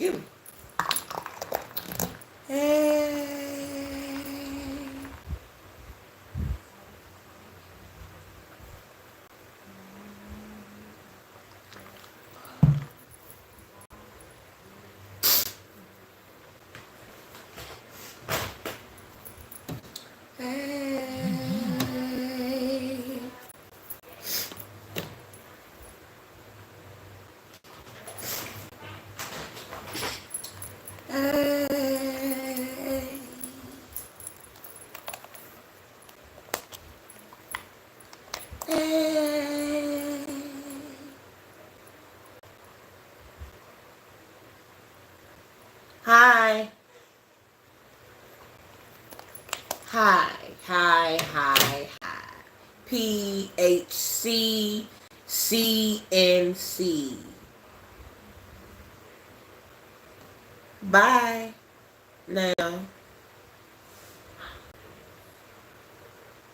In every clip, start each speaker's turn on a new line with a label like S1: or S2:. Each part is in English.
S1: Excuse me. Hey. Hey. Hey. Hey. Hi. Hi. Hi. Hi. Hi. PHC CNC. Bye. Now.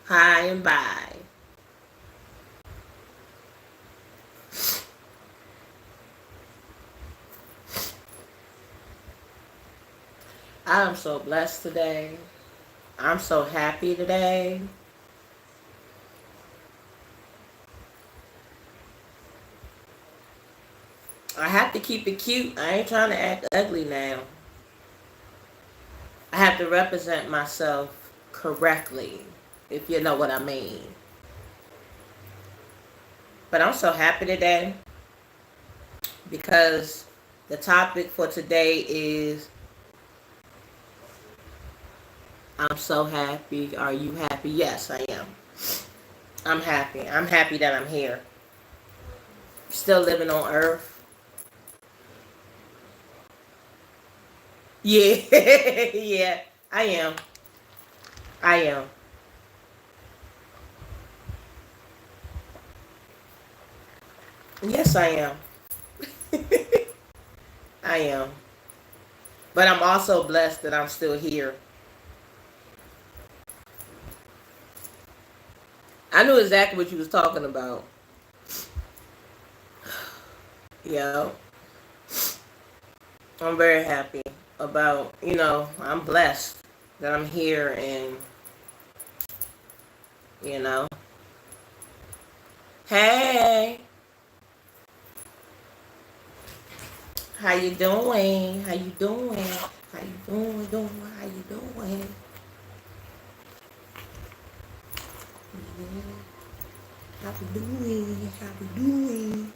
S1: Hi and bye. I am so blessed today. I'm so happy today. I have to keep it cute. I ain't trying to act ugly now. I have to represent myself correctly, if you know what I mean. But I'm so happy today because the topic for today is I'm so happy. Are you happy? Yes, I am. I'm happy. I'm happy that I'm here. Still living on earth. Yeah. Yeah, I am. I am. Yes, I am. I am. But I'm also blessed that I'm still here. I knew exactly what you was talking about. Yeah. I'm very happy about, I'm blessed that I'm here and, you know. Hey, how you doing? How you doing? How you doing? How you doing? Yeah. How we doing? How we doing?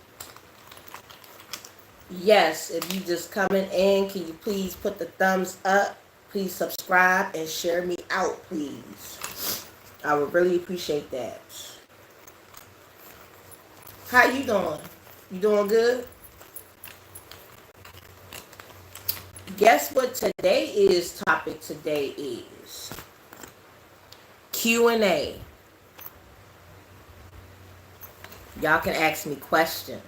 S1: Yes, if you just coming in, can you please put the thumbs up? Please subscribe and share me out, please. I would really appreciate that. How you doing? You doing good? Guess what today is? Topic today is Q&A. Y'all can ask me questions.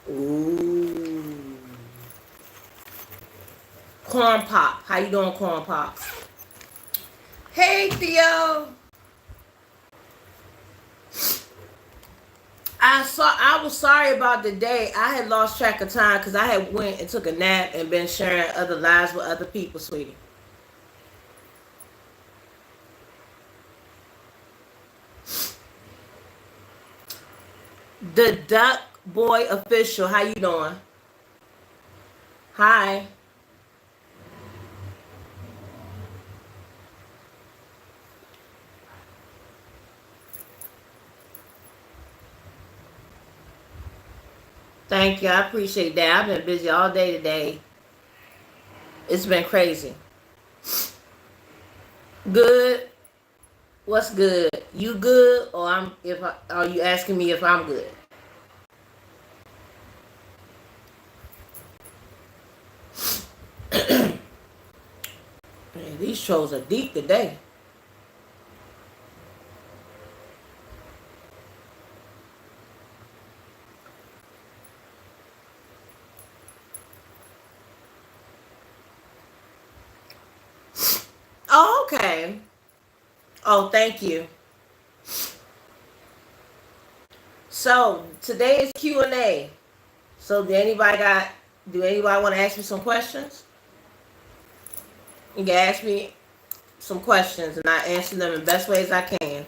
S1: Ooh. Corn Pop. How you doing, Corn Pop? Hey, Theo. I was sorry about the day. I had lost track of time because I had went and took a nap and been sharing other lives with other people, sweetie. The Duck Boy Official. How you doing? Hi. Thank you. I appreciate that. I've been busy all day today. It's been crazy. Good. What's good? You good, or are you asking me if I'm good? Man, these trolls are deep today. Oh, okay. Oh, thank you. So today is Q&A. So do anybody want to ask me some questions? You can ask me some questions and I answer them in the best ways I can.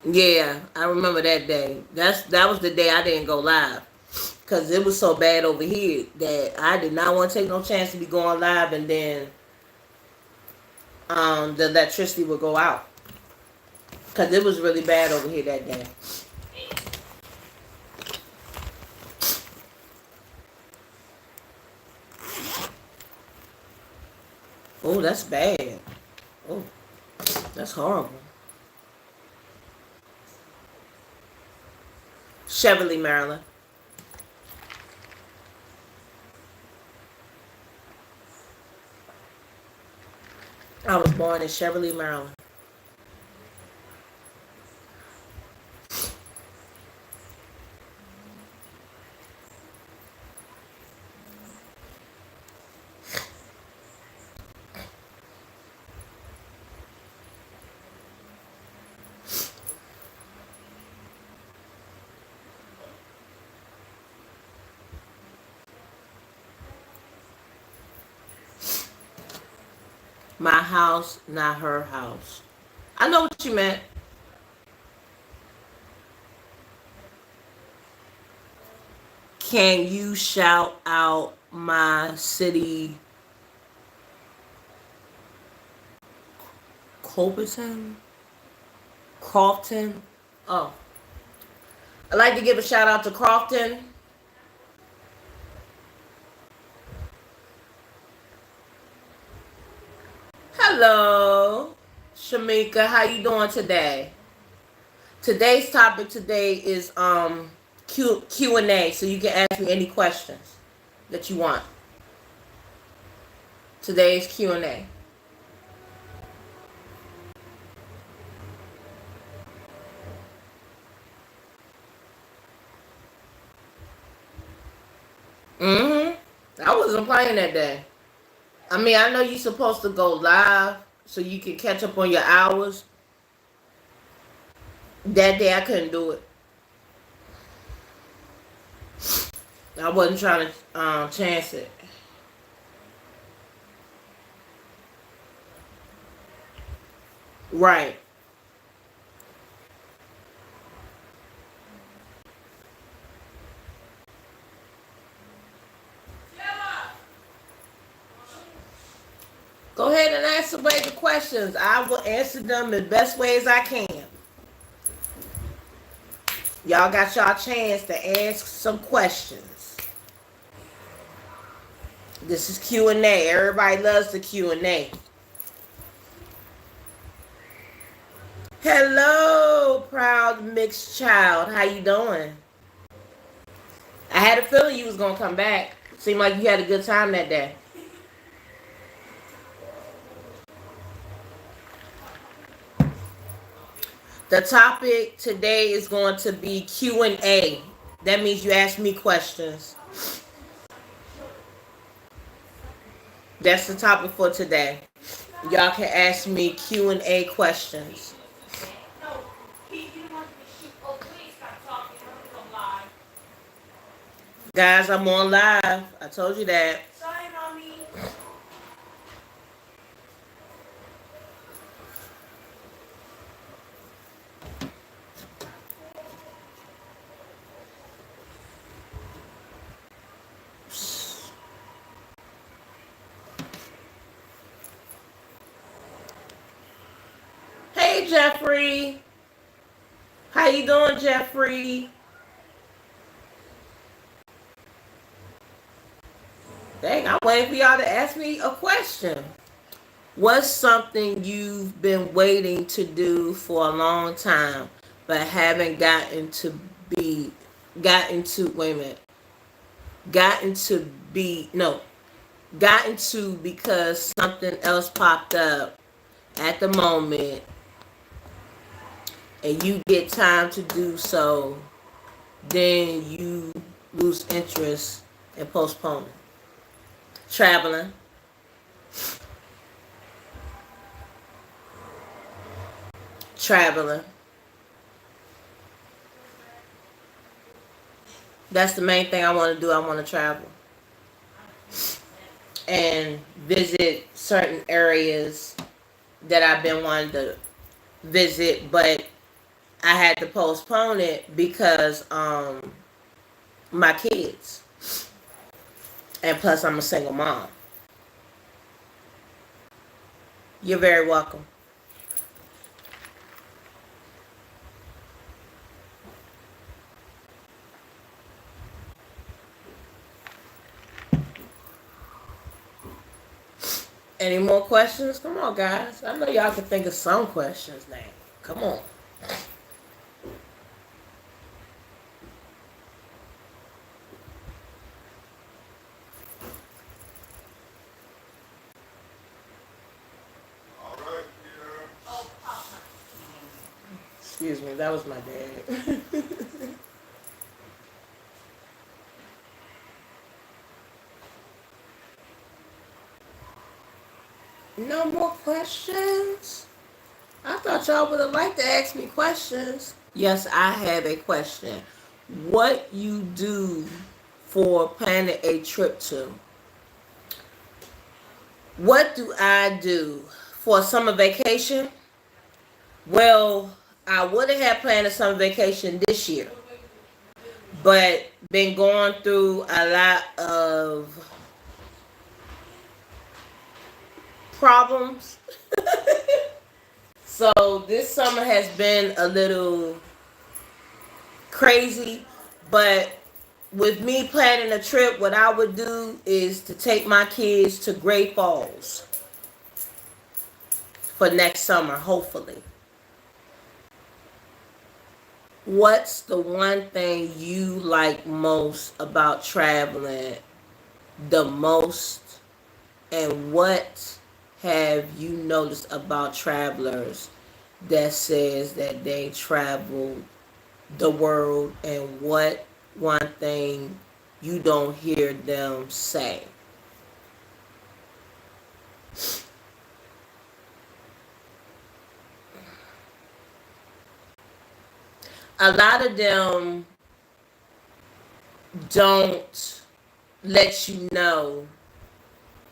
S1: Yeah, I remember that day. That was the day I didn't go live. Because it was so bad over here that I did not want to take no chance to be going live and then the electricity would go out. Because it was really bad over here that day. Oh, that's bad. Oh, that's horrible. Cheverly, Maryland. I was born in Cheverly, Maryland. My house, not her house. I know what you meant. Can you shout out my city, Colberton? Crofton? Oh. I'd like to give a shout out to Crofton. Hello, Shamika. How you doing today? Today's topic today is Q&A, so you can ask me any questions that you want. Today's Q&A. I wasn't playing that day. I mean, I know you're supposed to go live so you can catch up on your hours. That day I couldn't do it. I wasn't trying to chance it. Right. Go ahead and answer away the questions. I will answer them the best ways I can. Y'all got y'all chance to ask some questions. This is Q&A. Everybody loves the Q&A. Hello, proud mixed child. How you doing? I had a feeling you was gonna come back. Seemed like you had a good time that day. The topic today is going to be Q&A. That means you ask me questions. That's the topic for today. Y'all can ask me Q&A questions. Guys, I'm on live. I told you that. Sorry, mommy. Hey, Jeffrey. How you doing, Jeffrey? Dang, I'm waiting for y'all to ask me a question. What's something you've been waiting to do for a long time, but haven't gotten to because something else popped up at the moment and you get time to do so, then you lose interest and postpone it. Traveling. Traveling. That's the main thing I want to do. I want to travel and visit certain areas that I've been wanting to visit, but I had to postpone it because my kids, and plus I'm a single mom. You're very welcome. Any more questions? Come on, guys. I know y'all can think of some questions now. Come on. Excuse me, that was my dad. No more questions? I thought y'all would have liked to ask me questions. Yes, I have a question. What you do for planning a trip to? What do I do for a summer vacation? Well, I would have had planned a summer vacation this year, but been going through a lot of problems. So this summer has been a little crazy, but with me planning a trip, what I would do is to take my kids to Great Falls for next summer, hopefully. What's the one thing you like most about traveling the most, and what have you noticed about travelers that says that they travel the world, and what one thing you don't hear them say? A lot of them don't let you know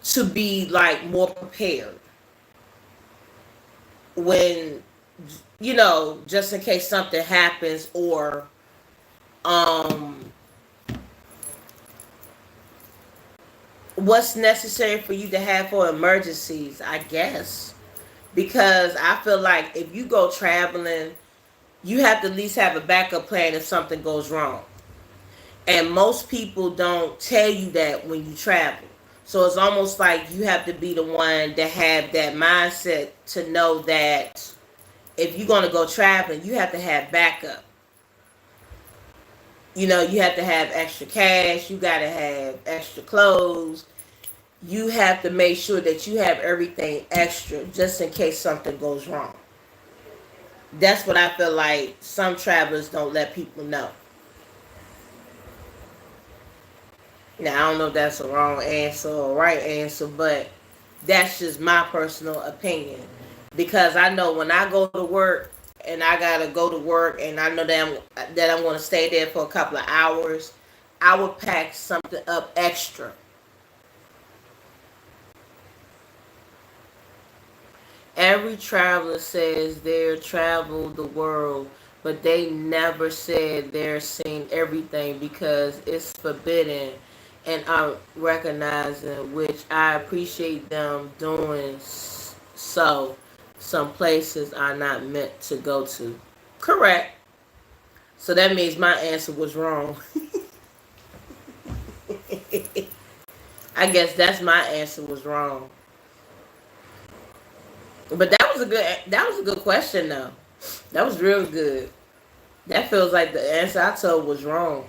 S1: to be like more prepared when, just in case something happens, or um what's necessary for you to have for emergencies, I guess. Because I feel like if you go traveling, you have to at least have a backup plan if something goes wrong. And most people don't tell you that when you travel. So it's almost like you have to be the one that have that mindset to know that if you're going to go traveling, you have to have backup. You have to have extra cash, you got to have extra clothes. You have to make sure that you have everything extra just in case something goes wrong. That's what I feel like some travelers don't let people know. Now, I don't know if that's a wrong answer or a right answer, but that's just my personal opinion. Because I know when I go to work and I gotta go to work and I know that I'm going to stay there for a couple of hours, I would pack something up extra. Every traveler says they're traveled the world, but they never said they're seen everything because it's forbidden and are recognizing, which I appreciate them doing so. Some places are not meant to go to. Correct. So that means my answer was wrong. I guess that's my answer was wrong. But that was a good question though. That was real good. That feels like the answer I told was wrong.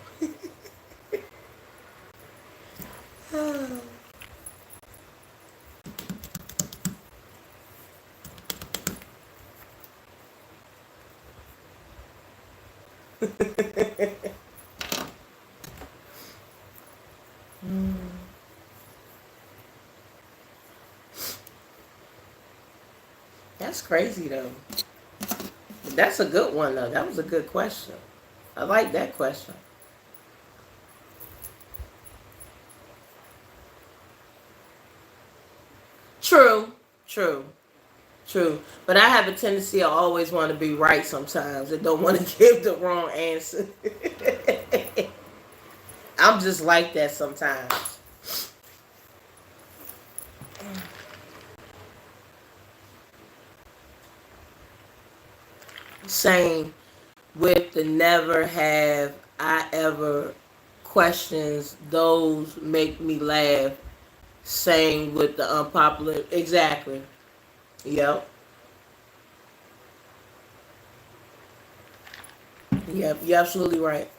S1: That's crazy though. That's a good one though. That was a good question. I like that question. True. True. But I have a tendency I always want to be right sometimes and don't want to give the wrong answer. I'm just like that sometimes. Same with the never have I ever questions. Those make me laugh. Same with the unpopular. Exactly. Yep. Yep. You're absolutely right.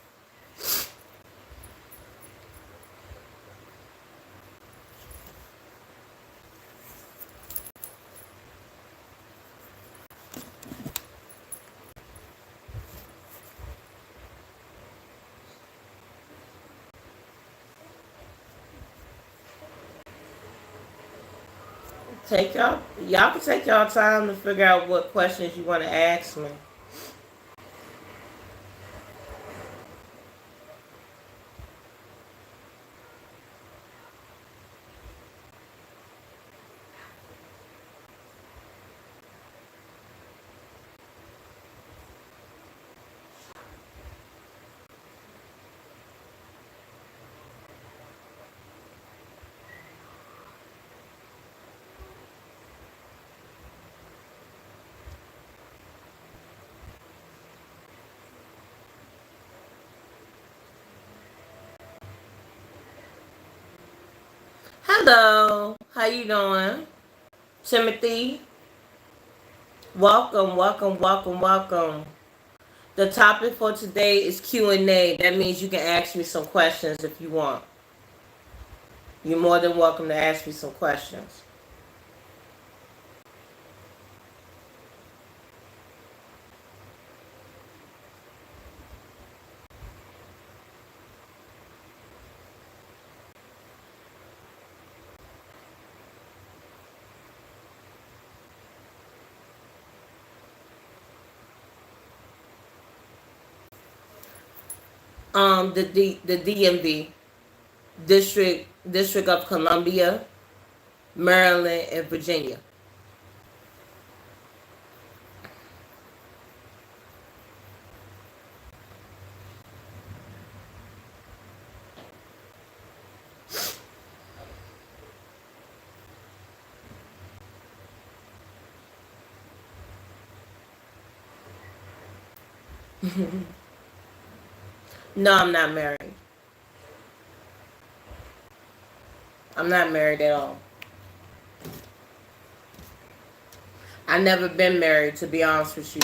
S1: Y'all can take y'all time to figure out what questions you want to ask me. Hello, how you doing, Timothy? Welcome, welcome, welcome, welcome. The topic for today is Q&A. That means you can ask me some questions if you want. You're more than welcome to ask me some questions. The DMV, District of Columbia, Maryland, and Virginia. No, I'm not married. I'm not married at all. I never been married, to be honest with you.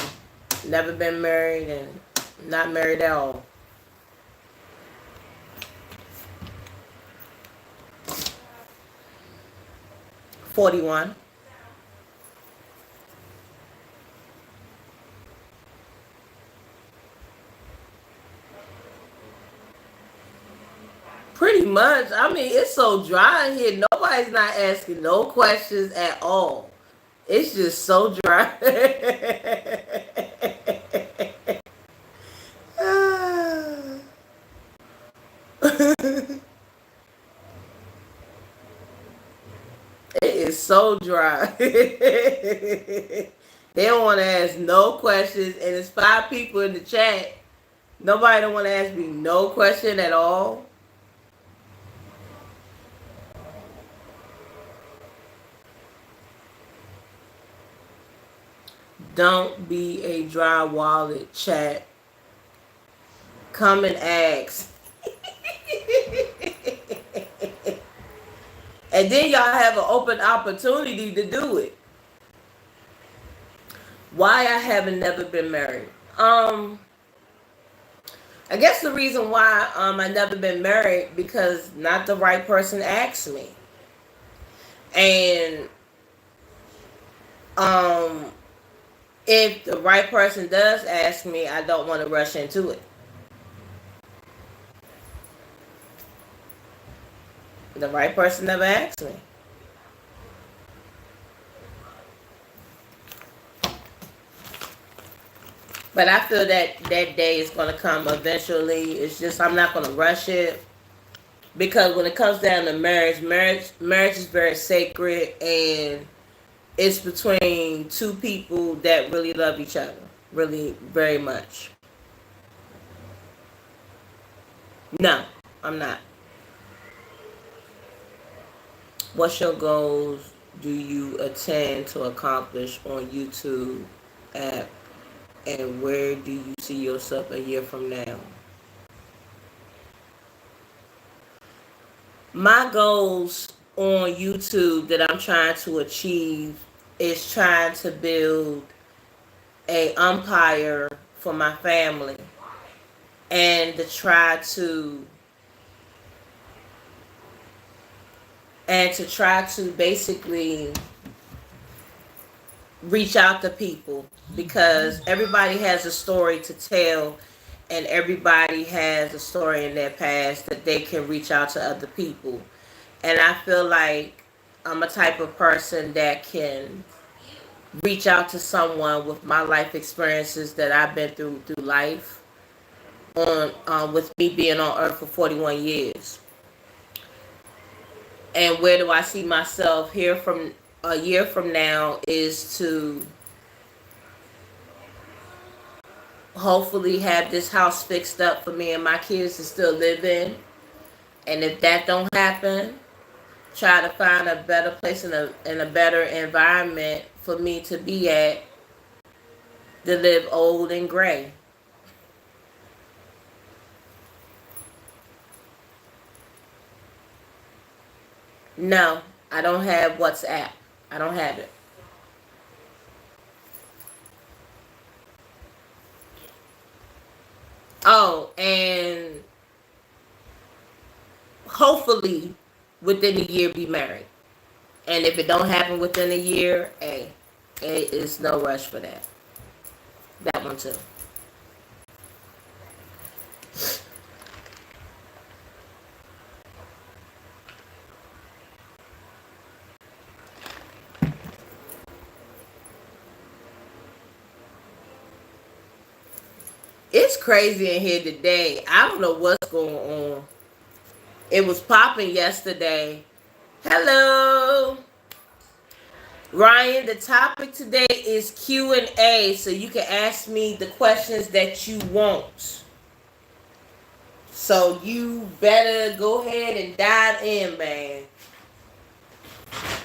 S1: Never been married and not married at all. 41. Pretty much. I mean, it's so dry in here. Nobody's not asking no questions at all. It's just so dry. It is so dry. They don't want to ask no questions, and it's 5 people in the chat. Nobody don't want to ask me no question at all. Don't be a dry wallet, chat. Come and ask. And then y'all have an open opportunity to do it. Why I haven't never been married? I guess the reason why I never been married because not the right person asked me, and um, if the right person does ask me, I don't want to rush into it. The right person never asked me. But I feel that that day is going to come eventually. It's just I'm not going to rush it because when it comes down to marriage is very sacred, and it's between two people that really love each other, really very much. No, I'm not. What's your goals do you intend to accomplish on YouTube app, and where do you see yourself a year from now? My goals on YouTube that I'm trying to achieve is trying to build a umpire for my family, and to try to basically reach out to people, because everybody has a story to tell, and everybody has a story in their past that they can reach out to other people. And I feel like I'm a type of person that can reach out to someone with my life experiences that I've been through life, on with me being on earth for 41 years. And where do I see myself here from a year from now is to hopefully have this house fixed up for me and my kids to still live in. And if that don't happen, try to find a better place in a better environment for me to be at, to live old and gray. No, I don't have WhatsApp. I don't have it. Oh, and hopefully within a year be married. And if it don't happen within a year, hey, it is no rush for that. That one too. It's crazy in here today. I don't know what's going on. It was popping yesterday. Hello. Ryan, the topic today is Q&A, so you can ask me the questions that you want. So you better go ahead and dive in, man.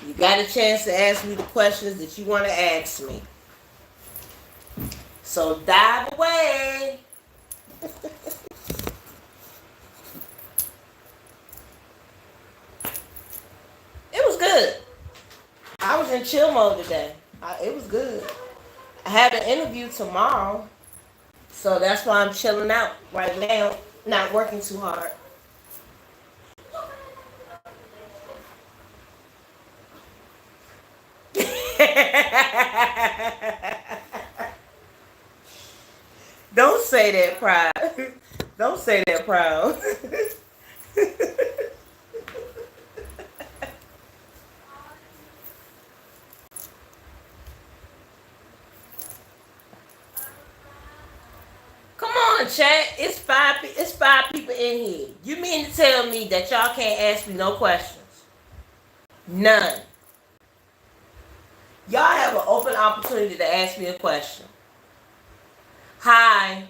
S1: You got a chance to ask me the questions that you want to ask me. So dive away. It was good. I was in chill mode today. It was good. I have an interview tomorrow, so that's why I'm chilling out right now, not working too hard. Don't say that, Pride. Don't say that, Proud. Come on, chat. It's five people in here. You mean to tell me that y'all can't ask me no questions? None. Y'all have an open opportunity to ask me a question. Hi.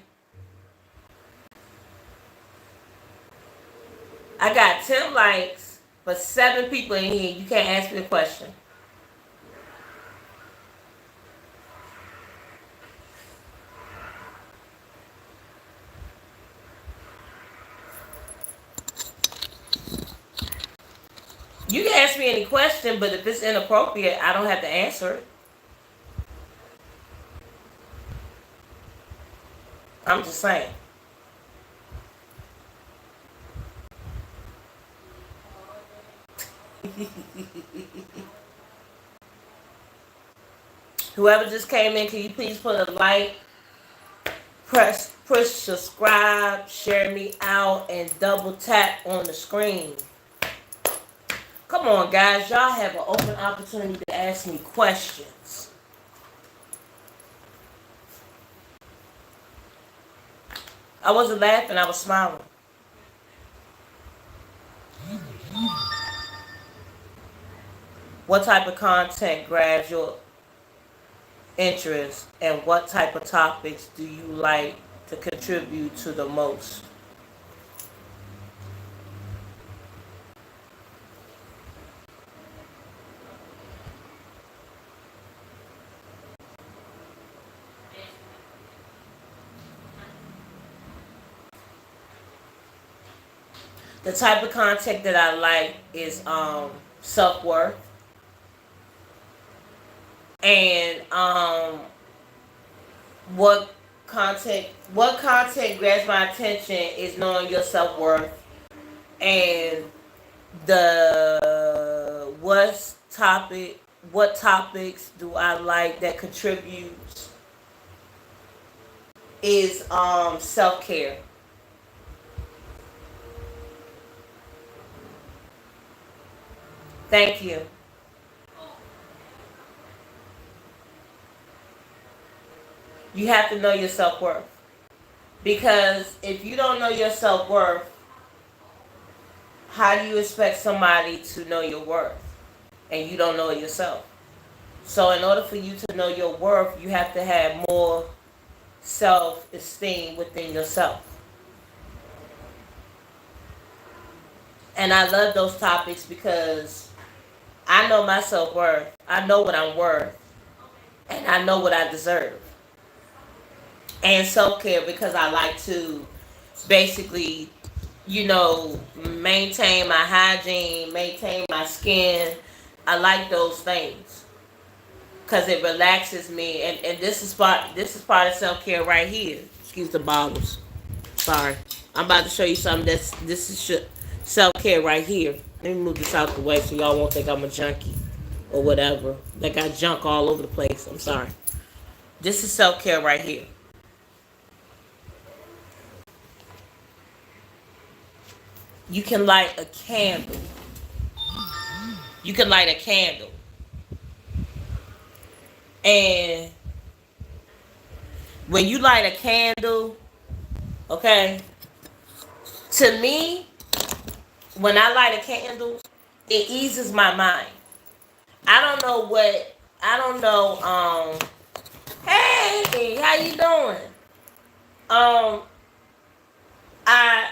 S1: I got 10 likes, but 7 people in here. You can't ask me a question. You can ask me any question, but if it's inappropriate, I don't have to answer it. I'm just saying. Whoever just came in, can you please put a like, push subscribe, share me out, and double tap on the screen. Come on, guys. Y'all have an open opportunity to ask me questions. I wasn't laughing. I was smiling. What What type of content grabs your interest, and what type of topics do you like to contribute to the most? The type of content that I like is self worth, and what content grabs my attention is knowing your self worth, and the what topics do I like that contributes is self care. Thank you. You have to know your self worth, because if you don't know your self worth, how do you expect somebody to know your worth and you don't know it yourself? So in order for you to know your worth, you have to have more self-esteem within yourself. And I love those topics because I know my self-worth. I know what I'm worth, and I know what I deserve. And self-care, because I like to basically, maintain my hygiene, maintain my skin. I like those things because it relaxes me, and this is part of self care right here. Excuse the bottles. Sorry, I'm about to show you something this is self care right here. Let me move this out the way so y'all won't think I'm a junkie or whatever. They got junk all over the place. I'm sorry. This is self care right here. You can light a candle. You can light a candle, and when you light a candle, okay, to me, when I light a candle, it eases my mind. I don't know what I don't know. Hey, how you doing? Um, I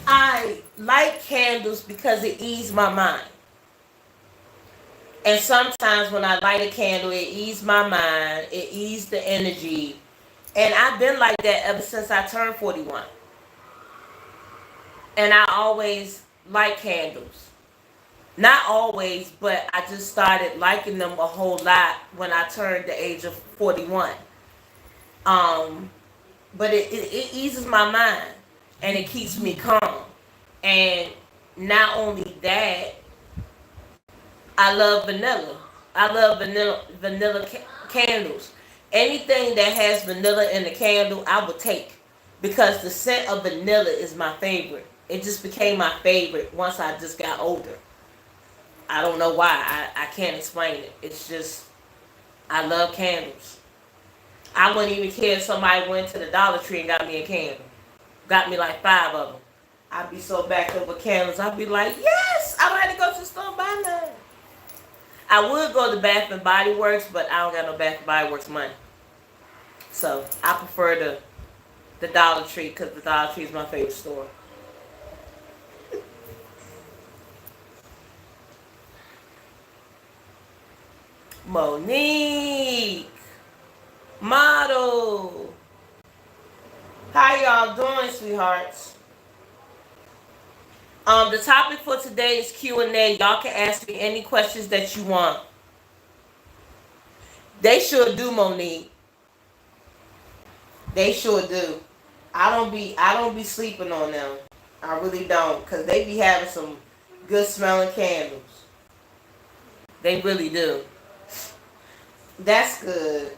S1: I light candles because it eases my mind. And sometimes when I light a candle, it eases my mind. It eases the energy. And I've been like that ever since I turned 41. And I always light candles. Not always, but I just started liking them a whole lot when I turned the age of 41. Um, but it eases my mind and it keeps me calm. And not only that, I love vanilla. I love vanilla candles. Anything that has vanilla in the candle, I would take because the scent of vanilla is my favorite. It just became my favorite once I just got older. I don't know why. I can't explain it. It's just I love candles. I wouldn't even care if somebody went to the Dollar Tree and got me a candle. Got me like 5 of them. I'd be so backed up with candles. I'd be like, yes, I don't have to go to the store and buy none. I would go to Bath and Body Works, but I don't got no Bath and Body Works money. So I prefer the Dollar Tree because the Dollar Tree is my favorite store. Monique, model. How y'all doing, sweethearts? The topic for today is Q&A. Y'all can ask me any questions that you want. They sure do, Monique. They sure do. I don't be sleeping on them. I really don't, cause they be having some good smelling candles. They really do. That's good.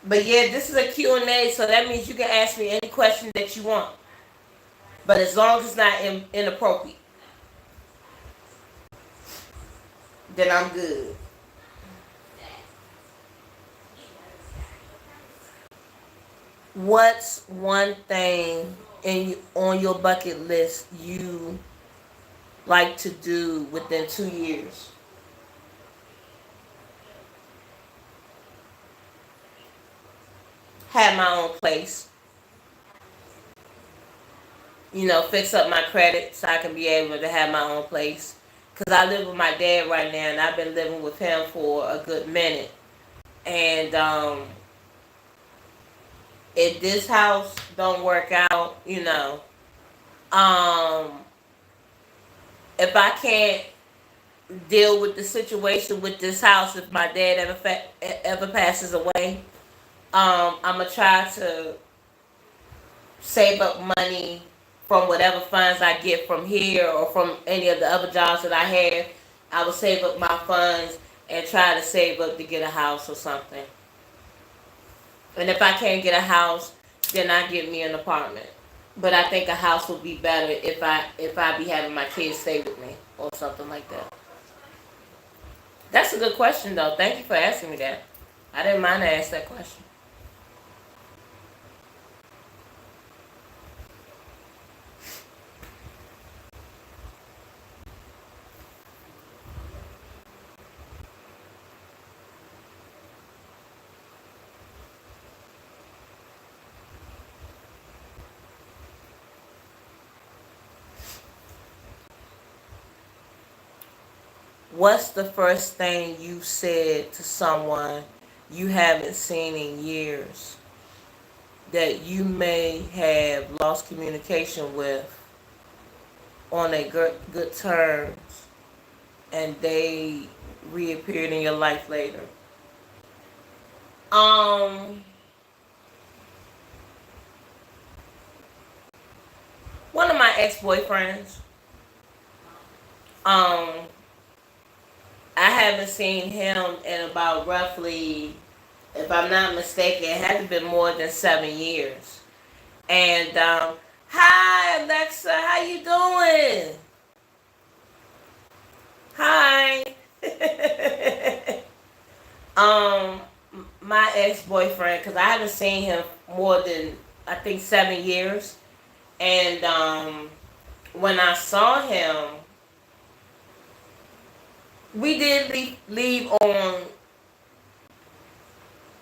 S1: But yeah, this is a Q&A, so that means you can ask me any question that you want. But as long as it's not inappropriate, then I'm good. What's one thing on your bucket list you like to do within 2 years? Have my own place. Fix up my credit so I can be able to have my own place. Because I live with my dad right now, and I've been living with him for a good minute. And if this house don't work out, um, if I can't deal with the situation with this house, if my dad ever passes away, I'm gonna try to save up money from whatever funds I get from here or from any of the other jobs that I have. I will save up my funds and try to save up to get a house or something. And if I can't get a house, then I get me an apartment. But I think a house would be better if I be having my kids stay with me or something like that. That's a good question though. Thank you for asking me that. I didn't mind to ask that question. What's the first thing you said to someone you haven't seen in years that you may have lost communication with on a good terms and they reappeared in your life later? Um, One of my ex-boyfriends. Um, I haven't seen him in about roughly, if I'm not mistaken, it had to be more than 7 years. And hi Alexa, how you doing? Hi. um, my ex-boyfriend, because I haven't seen him more than I think 7 years, and when I saw him, we did leave on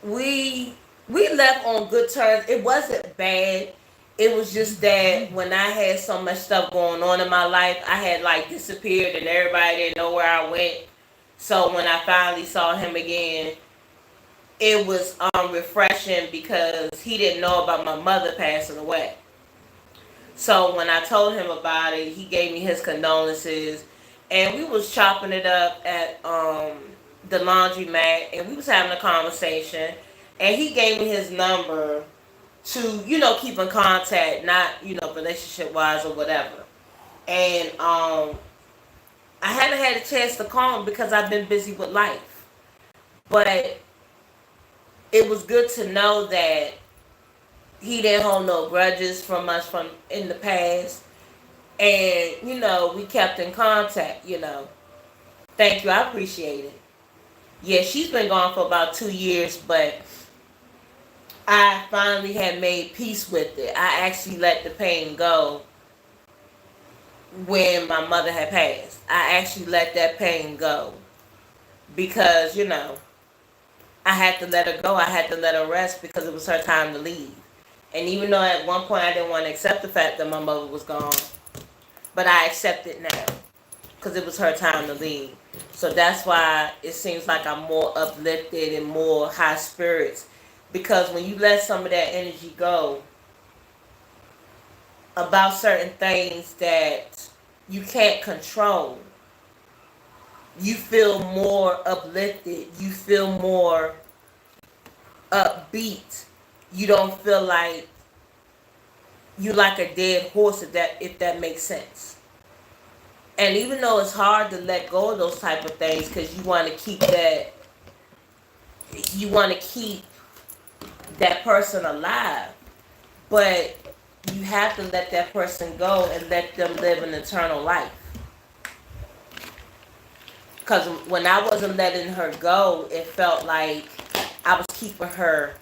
S1: we left on good terms. It wasn't bad. It was just that when I had so much stuff going on in my life, I had like disappeared and everybody didn't know where I went. So when I finally saw him again, it was refreshing because he didn't know about my mother passing away. So when I told him about it, he gave me his condolences, and we was chopping it up at the laundromat, and we was having a conversation, and he gave me his number to keep in contact, not relationship wise or whatever. And I haven't had a chance to call him because I've been busy with life, but it was good to know that he didn't hold no grudges from us from in the past, and we kept in contact. Thank you, I appreciate it. Yeah, she's been gone for about 2 years, but I finally had made peace with it. I actually let the pain go when my mother had passed. I actually let that pain go because I had to let her go. I had to let her rest because it was her time to leave. And even though at one point I didn't want to accept the fact that my mother was gone, but I accept it now because it was her time to leave. So that's why it seems like I'm more uplifted and more high spirits, because when you let some of that energy go about certain things that you can't control, you feel more uplifted. You feel more upbeat. You don't feel like you like a dead horse, if that makes sense. And even though it's hard to let go of those type of things because you want to keep that person alive, but you have to let that person go and let them live an eternal life. Because when I wasn't letting her go, it felt like I was keeping her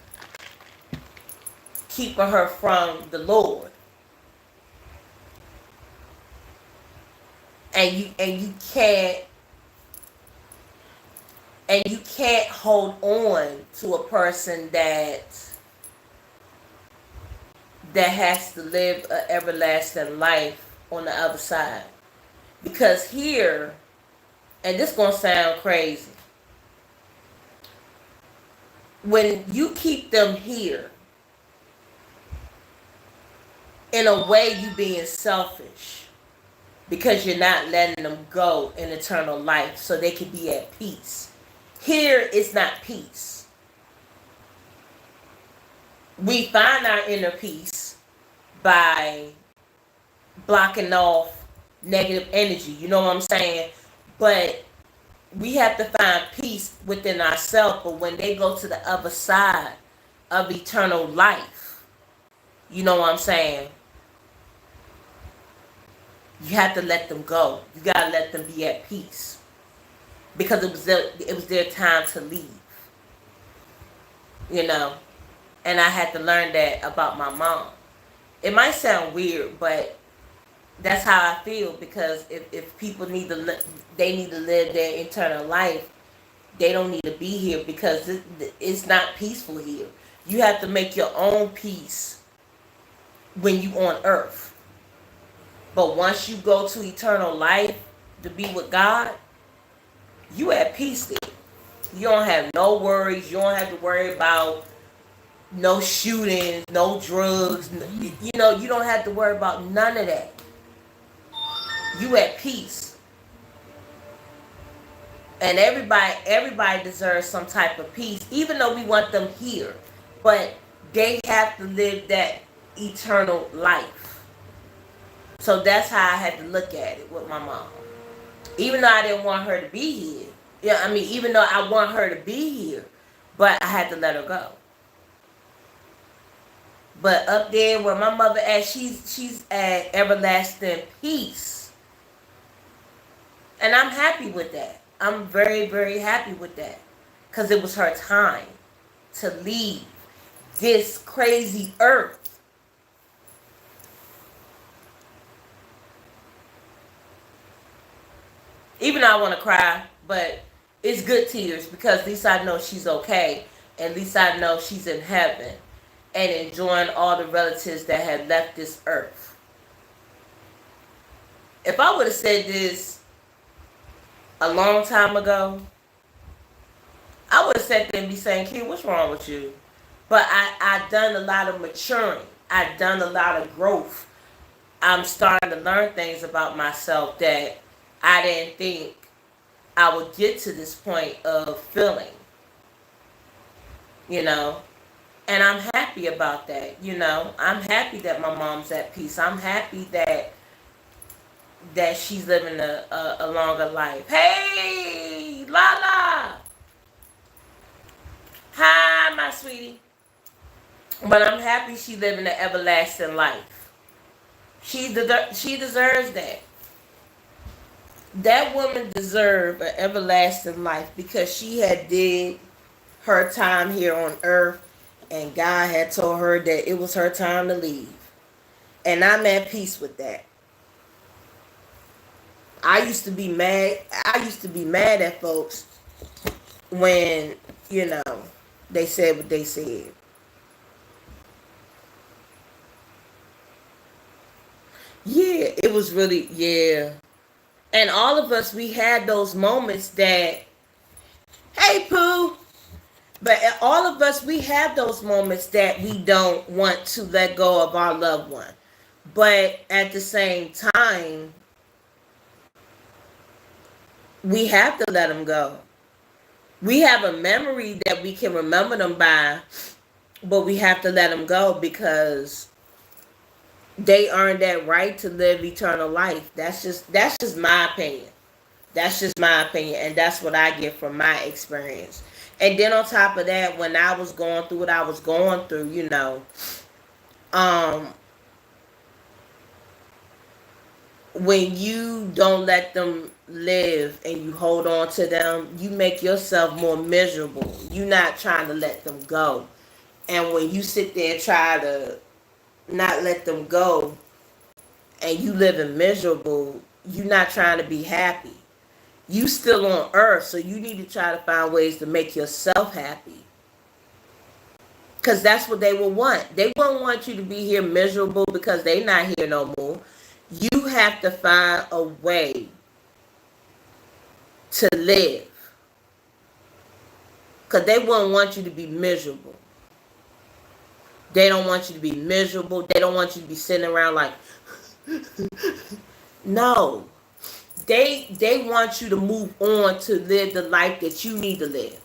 S1: from the Lord. and you can't hold on to a person that has to live an everlasting life on the other side. Because here, and this gonna sound crazy, when you keep them here, in a way you being selfish, because you're not letting them go in eternal life so they can be at peace. Here it's not peace. We find our inner peace by blocking off negative energy, you know what I'm saying? But we have to find peace within ourselves. But when they go to the other side of eternal life, you know what I'm saying? You have to let them go. You gotta let them be at peace, because it was their time to leave. You know, and I had to learn that about my mom. It might sound weird, but that's how I feel. Because if people need to they need to live their eternal life, they don't need to be here, because it's not peaceful here. You have to make your own peace when you on earth. But once you go to eternal life to be with God, you at peace there. You don't have no worries. You don't have to worry about no shootings, no drugs. You know, you don't have to worry about none of that. You at peace. And everybody deserves some type of peace, even though we want them here. But they have to live that eternal life. So that's how I had to look at it with my mom. Even though I didn't want her to be here. Yeah, I mean, even though I want her to be here, but I had to let her go. But up there where my mother at, she's at everlasting peace. And I'm happy with that. I'm very, very happy with that. Because it was her time to leave this crazy earth. Even though I want to cry, but it's good tears, because at least I know she's okay. And at least I know she's in heaven and enjoying all the relatives that had left this earth. If I would have said this a long time ago, I would have sat there and be saying, "Kid, what's wrong with you?" But I done a lot of maturing. I've done a lot of growth. I'm starting to learn things about myself that I didn't think I would get to this point of feeling, you know. And I'm happy about that, you know. I'm happy that my mom's at peace. I'm happy that she's living a longer life. Hey, Lala. Hi, my sweetie. But I'm happy she's living an everlasting life. She deserves that. That woman deserved an everlasting life, because she had did her time here on earth, and God had told her that it was her time to leave. And I'm at peace with that. I used to be mad at folks when, you know, they said what they said. Yeah, it was really, yeah. And all of us, we had those moments that, hey, Pooh. But all of us, we have those moments that we don't want to let go of our loved one. But at the same time, we have to let them go. We have a memory that we can remember them by, but we have to let them go, because they earned that right to live eternal life. That's just my opinion. That's just my opinion, and that's what I get from my experience. And then on top of that, when I was going through what I was going through, you know, when you don't let them live and you hold on to them, you make yourself more miserable. You're not trying to let them go. And when you sit there and try to not let them go, and you living miserable, you're not trying to be happy. You still on earth, so you need to try to find ways to make yourself happy. Because that's what they will want. They won't want you to be here miserable because they not here no more. You have to find a way to live. Because they won't want you to be miserable. They don't want you to be miserable. They don't want you to be sitting around like, no. They want you to move on to live the life that you need to live.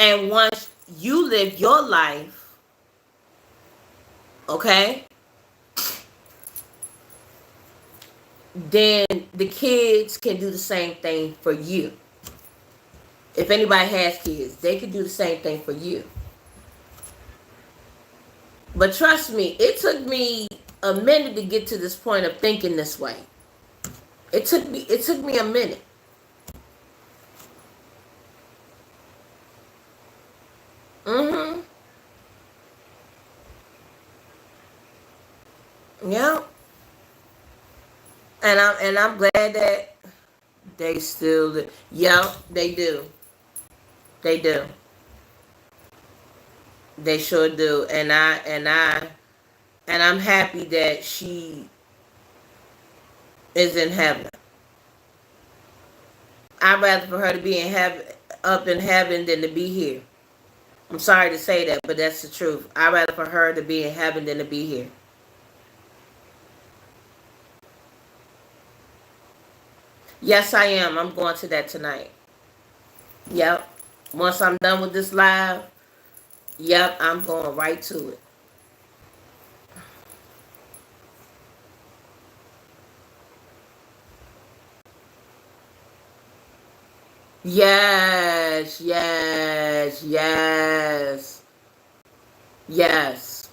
S1: And once you live your life, okay, then the kids can do the same thing for you. If anybody has kids, they can do the same thing for you. But trust me, it took me a minute to get to this point of thinking this way. It took me a minute. Mm-hmm. Yeah. And I'm glad that they still, yeah, they do. They do. They sure do. And I'm happy that she is in heaven. I'd rather for her to be in heaven, up in heaven, than to be here. I'm sorry to say that, but that's the truth. I'd rather for her to be in heaven than to be here. Yes, I am. I'm going to that tonight. Yep. Once I'm done with this live, yep, I'm going right to it. Yes, yes, yes, yes.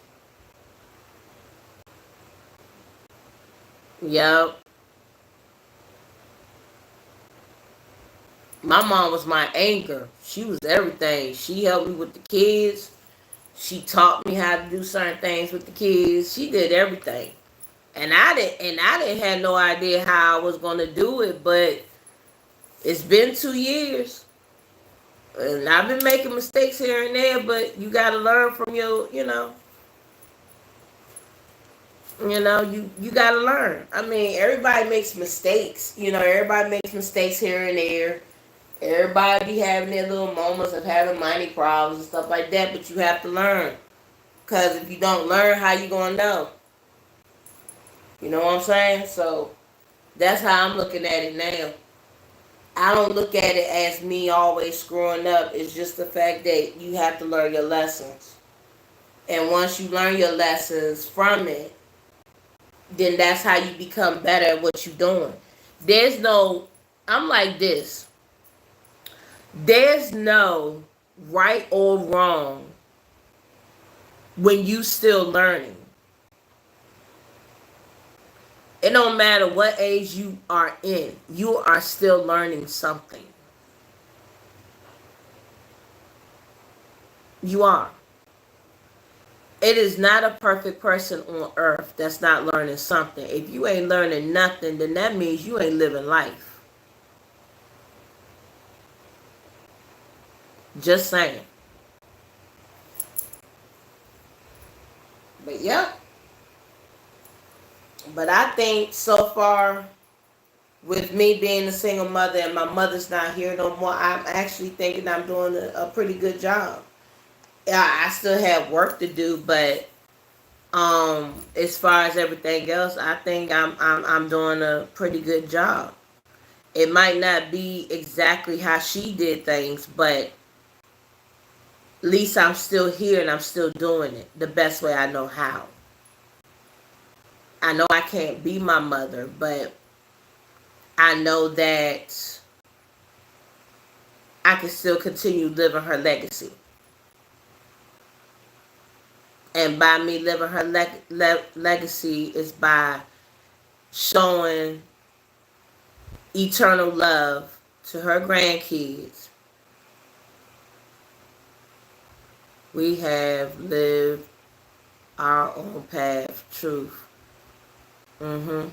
S1: Yep. My mom was my anchor. She was everything. She helped me with the kids. She taught me how to do certain things with the kids. She did everything. And I didn't have no idea how I was gonna do it, but it's been 2 years. And I've been making mistakes here and there, but you gotta learn from your, you gotta learn. I mean, everybody makes mistakes. Everybody makes mistakes here and there. Everybody be having their little moments of having money problems and stuff like that, but you have to learn. Because if you don't learn, how you gonna know? You know what I'm saying? So that's how I'm looking at it now. I don't look at it as me always screwing up. It's just the fact that you have to learn your lessons. And once you learn your lessons from it, then that's how you become better at what you're doing. I'm like this. There's no right or wrong when you still learning. It don't matter what age you are in. You are still learning something. You are. It is not a perfect person on earth that's not learning something. If you ain't learning nothing, then that means you ain't living life. Just saying. But yeah. But I think so far, with me being a single mother and my mother's not here no more, I'm actually thinking I'm doing a pretty good job. Yeah, I still have work to do, but as far as everything else, I think I'm doing a pretty good job. It might not be exactly how she did things, but at least I'm still here and I'm still doing it the best way I know how. I know I can't be my mother, but I know that I can still continue living her legacy. And by me living her legacy is by showing eternal love to her grandkids. We have lived our own path, truth. Mm-hmm.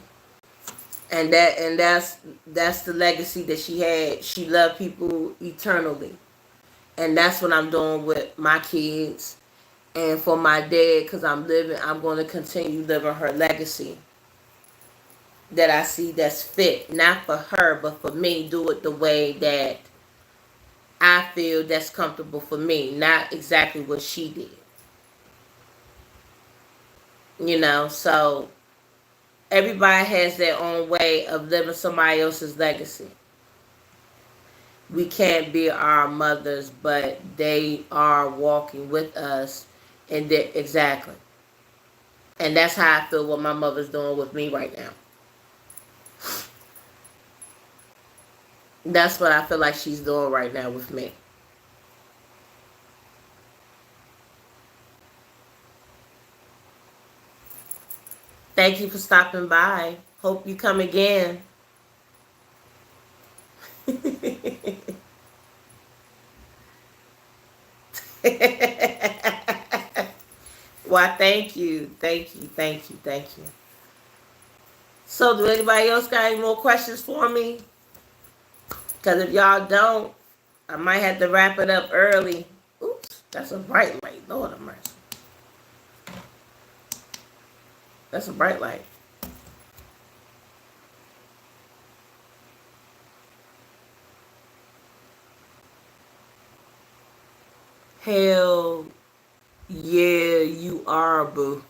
S1: And that's the legacy that she had. She loved people eternally. And that's what I'm doing with my kids and for my dad, because I'm going to continue living her legacy that I see that's fit, not for her, but for me. Do it the way that I feel that's comfortable for me, not exactly what she did. So everybody has their own way of living somebody else's legacy. We can't be our mothers, but they are walking with us, and exactly. And that's how I feel what my mother's doing with me right now. That's what I feel like she's doing right now with me. Thank you for stopping by. Hope you come again. Well, thank you. Thank you. Thank you. Thank you. So, do anybody else got any more questions for me? Because if y'all don't, I might have to wrap it up early. Oops, that's a bright light. Lord have mercy. That's a bright light. Hell yeah, you are, boo.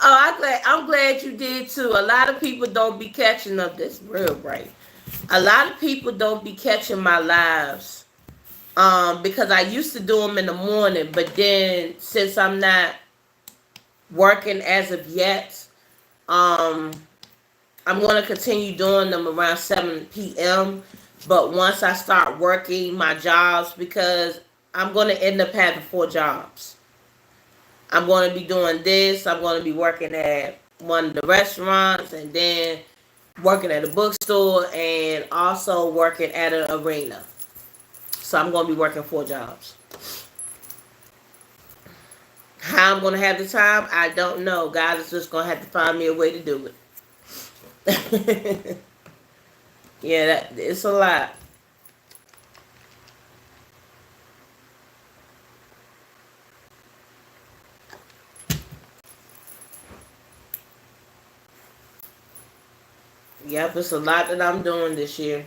S1: Oh, I'm glad you did too. A lot of people don't be catching up. This real bright. A lot of people don't be catching my lives. Because I used to do them in the morning, but then since I'm not working as of yet, um, I'm going to continue doing them around 7 p.m. But once I start working my jobs, because I'm going to end up having 4 jobs. I'm going to be doing this. I'm going to be working at one of the restaurants, and then working at a bookstore, and also working at an arena. So I'm going to be working 4 jobs. How I'm going to have the time, I don't know. God is just going to have to find me a way to do it. Yeah, it's a lot. Yep, it's a lot that I'm doing this year.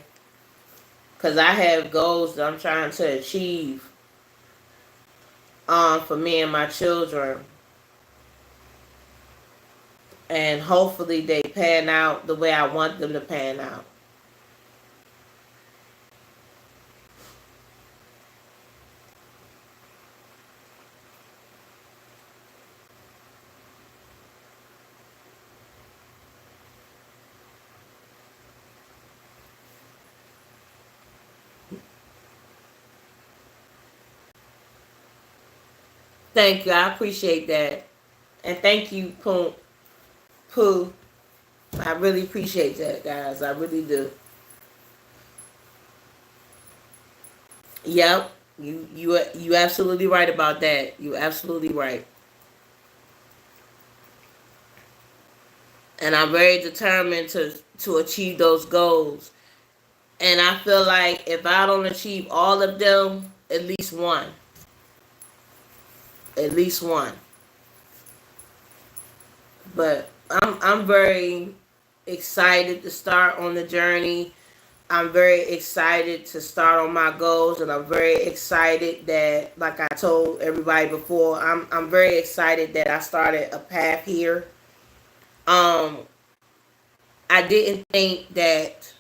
S1: Because I have goals that I'm trying to achieve for me and my children. And hopefully they pan out the way I want them to pan out. Thank you. I appreciate that. And thank you, Pooh. I really appreciate that, guys. I really do. Yep. You absolutely right about that. You absolutely right. And I'm very determined to achieve those goals. And I feel like if I don't achieve all of them, at least one. At least one. But I'm very excited to start on the journey. I'm very excited to start on my goals, and I'm very excited that, like I told everybody before, I'm very excited that I started a path here. Um, I didn't think that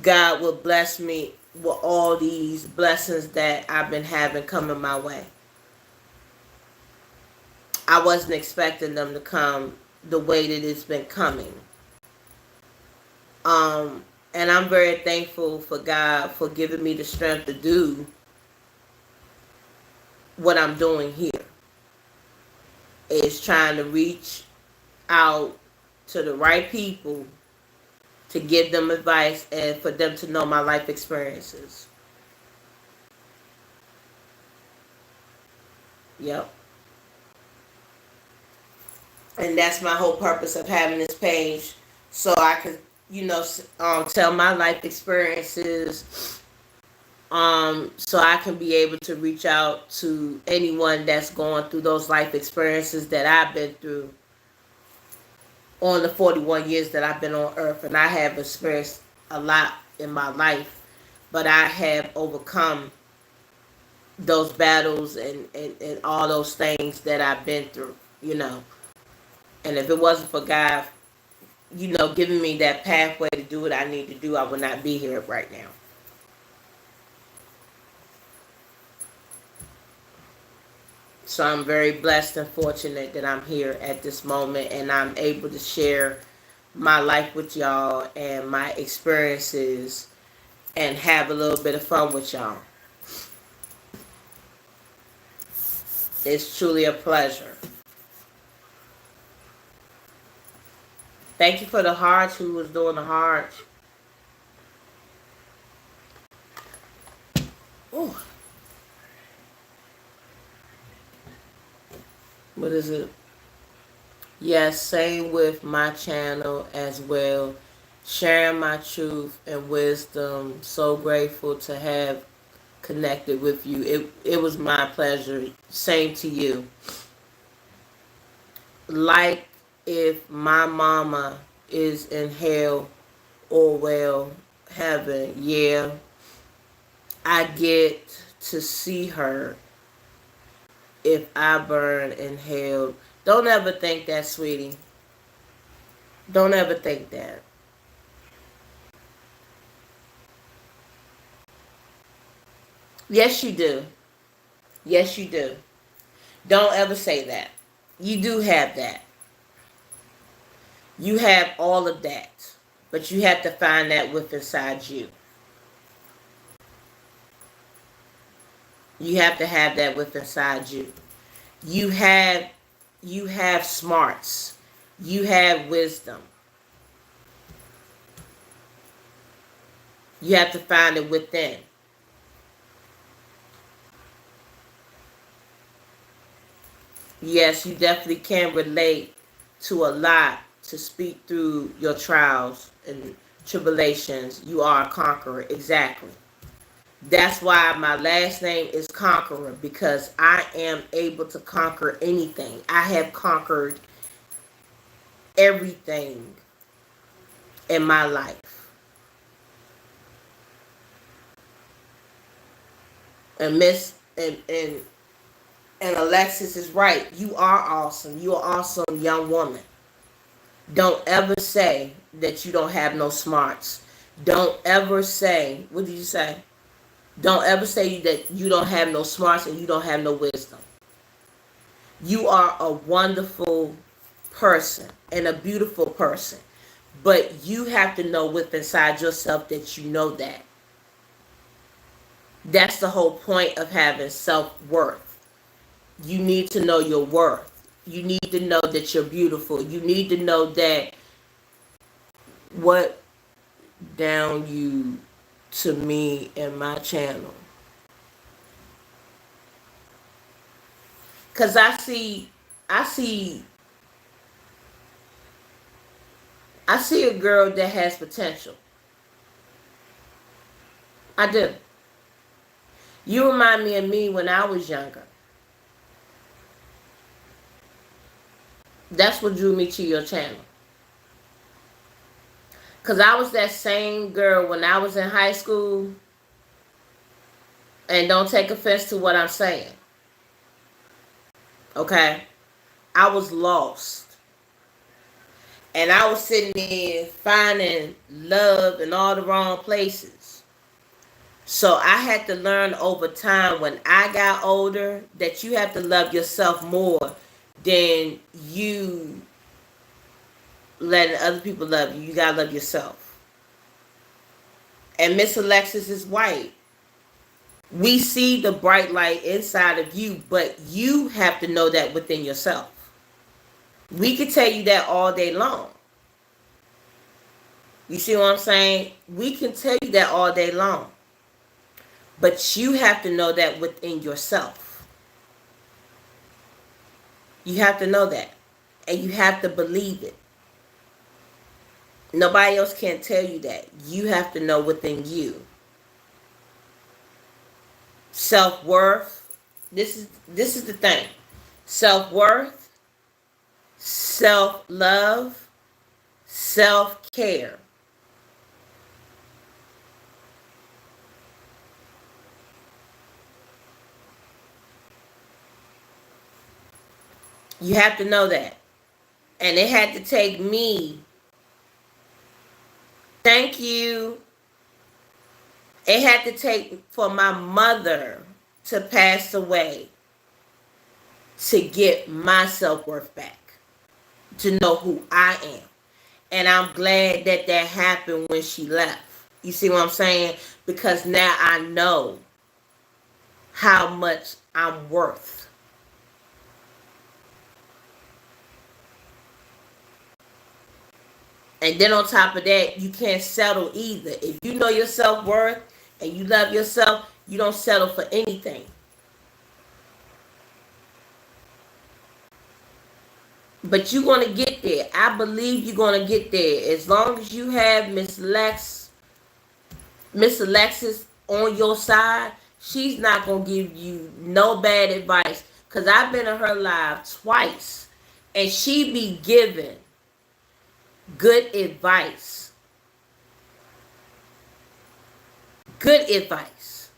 S1: God would bless me with all these blessings that I've been having coming my way. I wasn't expecting them to come the way that it's been coming. Um, and I'm very thankful for God for giving me the strength to do what I'm doing here. Is trying to reach out to the right people to give them advice and for them to know my life experiences. Yep. And that's my whole purpose of having this page, so I could, tell my life experiences, so I can be able to reach out to anyone that's going through those life experiences that I've been through on the 41 years that I've been on earth. And I have experienced a lot in my life, but I have overcome those battles and all those things that I've been through, And if it wasn't for God, giving me that pathway to do what I need to do, I would not be here right now. So I'm very blessed and fortunate that I'm here at this moment and I'm able to share my life with y'all and my experiences and have a little bit of fun with y'all. It's truly a pleasure. Thank you for the hearts. Who was doing the hearts? Ooh. What is it? Yes, same with my channel as well. Sharing my truth and wisdom. So grateful to have connected with you. It was my pleasure. Same to you. Like if my mama is in hell or well, heaven, yeah, I get to see her if I burn in hell. Don't ever think that, sweetie. Don't ever think that. Yes, you do. Yes, you do. Don't ever say that. You do have that. You have all of that. But you have to find that within inside you. You have to have that within inside you. You have smarts. You have wisdom. You have to find it within. Yes, you definitely can relate to a lot to speak through your trials and tribulations. You are a conqueror. Exactly. That's why my last name is Conqueror, because I am able to conquer anything. I have conquered everything in my life. And Miss and Alexis is right. You are awesome. You're an awesome young woman. Don't ever say that you don't have no smarts. Don't ever say, what did you say? Don't ever say that you don't have no smarts and you don't have no wisdom. You are a wonderful person and a beautiful person. But you have to know within inside yourself that you know that. That's the whole point of having self-worth. You need to know your worth. You need to know that you're beautiful. You need to know that what down you to me and my channel. Cause I see a girl that has potential. I do. You remind me of me when I was younger. That's what drew me to your channel. Because I was that same girl when I was in high school. And don't take offense to what I'm saying. Okay? I was lost. And I was sitting there finding love in all the wrong places. So I had to learn over time when I got older that you have to love yourself more than you letting other people love you. You gotta love yourself. And Miss Alexis is white. We see the bright light inside of you, but you have to know that within yourself. We could tell you that all day long. You see what I'm saying? We can tell you that all day long. But you have to know that within yourself. You have to know that. And you have to believe it. Nobody else can tell you that. You have to know within you. Self-worth. This is the thing. Self-worth, self-love, self-care. You have to know that. And it had to take me. Thank you. It had to take for my mother to pass away to get my self-worth back, to know who I am. And I'm glad that that happened when she left. You see what I'm saying? Because now I know how much I'm worth. And then on top of that, you can't settle either. If you know your self-worth and you love yourself, you don't settle for anything. But you're going to get there. I believe you're going to get there. As long as you have Miss Alexis on your side, she's not going to give you no bad advice. Because I've been in her live twice. And she be giving good advice. Good advice.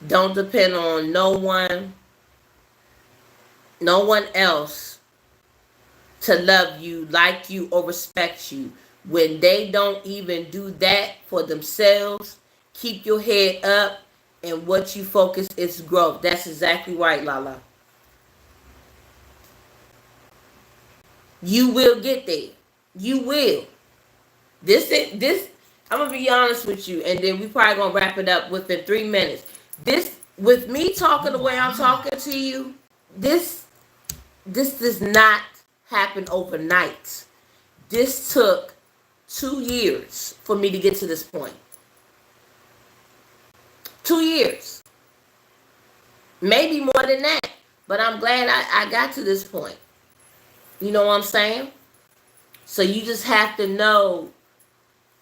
S1: Don't depend on no one else to love you, like you, or respect you. When they don't even do that for themselves, keep your head up, and what you focus is growth. That's exactly right, Lala. You will get there. You will. This. I'm gonna be honest with you, and then we probably gonna wrap it up within 3 minutes. This, with me talking the way I'm talking to you, this does not happen overnight. This took 2 years for me to get to this point. 2 years. Maybe more than that. But I'm glad I got to this point. You know what I'm saying? So you just have to know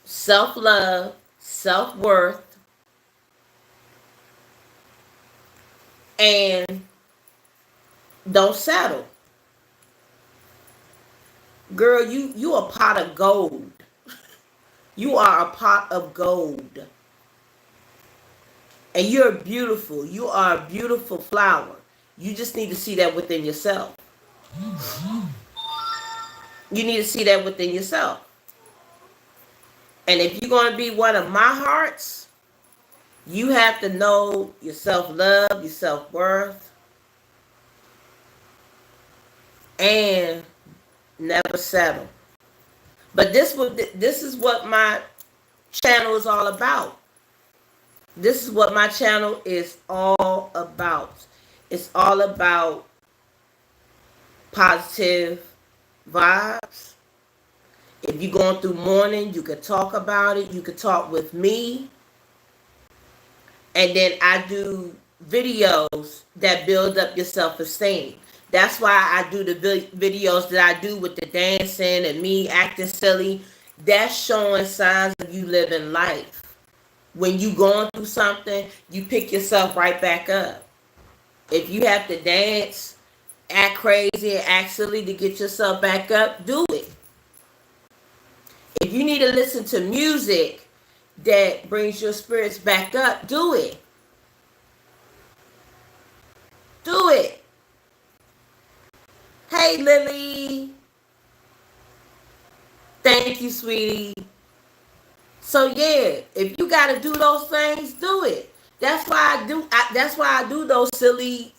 S1: self-love, self-worth, and don't settle. Girl, you a pot of gold. You are a pot of gold. And you're beautiful. You are a beautiful flower. You just need to see that within yourself. You need to see that within yourself. And if you're going to be one of my hearts, you have to know your self-love, your self-worth, and never settle. But this is what my channel is all about. This is what my channel is all about. It's all about positive vibes. If you're going through mourning, you could talk about it. You could talk with me. And then I do videos that build up your self-esteem. That's why I do the videos that I do with the dancing and me acting silly. That's showing signs of you living life. When you going through something, you pick yourself right back up. If you have to dance, act crazy, and act silly to get yourself back up, do it. If you need to listen to music that brings your spirits back up, do it. Do it. Hey, Lily. Thank you, sweetie. So yeah, if you gotta do those things, do it. That's why I do. That's why I do those silly,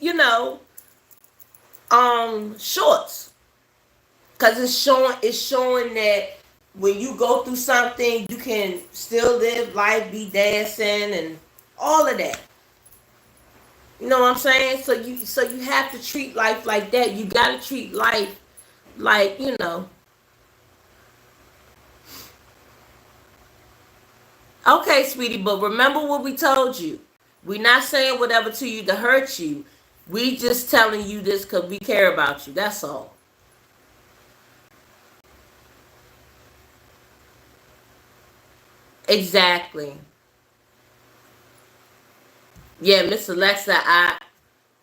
S1: shorts. Cause it's showing that when you go through something, you can still live life, be dancing, and all of that. You know what I'm saying? So you have to treat life like that. You gotta treat life like, Okay, sweetie, but remember what we told you. We're not saying whatever to you to hurt you. We just telling you this because we care about you. That's all. Exactly. Yeah, Miss Alexa, I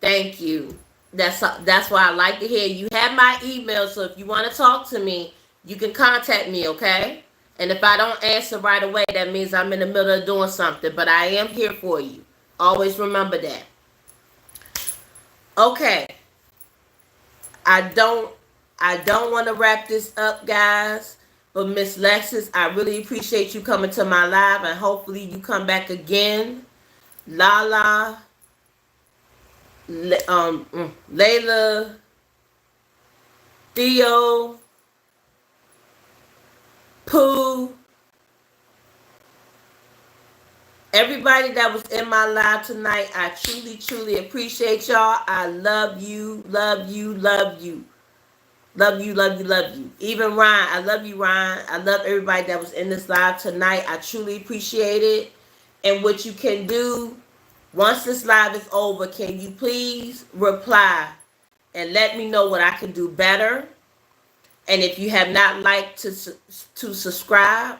S1: thank you. That's why I like to hear you have my email. So if you want to talk to me, you can contact me, okay? And if I don't answer right away, that means I'm in the middle of doing something. But I am here for you. Always remember that. Okay. I don't I don't want to wrap this up, guys. But Miss Lexus, I really appreciate you coming to my live, and hopefully you come back again. Lala, Layla, Theo, Pooh, everybody that was in my live tonight, I truly, truly appreciate y'all. I love you, love you, love you. Love you, love you, love you. Even Ryan, I love you, Ryan. I love everybody that was in this live tonight. I truly appreciate it. And what you can do, once this live is over, can you please reply and let me know what I can do better? And if you have not liked to subscribe,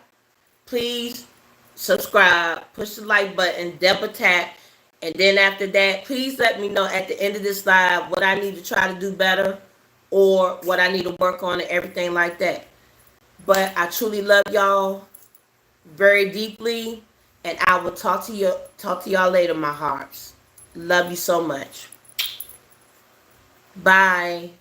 S1: please subscribe, push the like button, double tap, and then after that, please let me know at the end of this live what I need to try to do better or what I need to work on and everything like that. But I truly love y'all very deeply, and I will talk to y'all later, my hearts. Love you so much. Bye.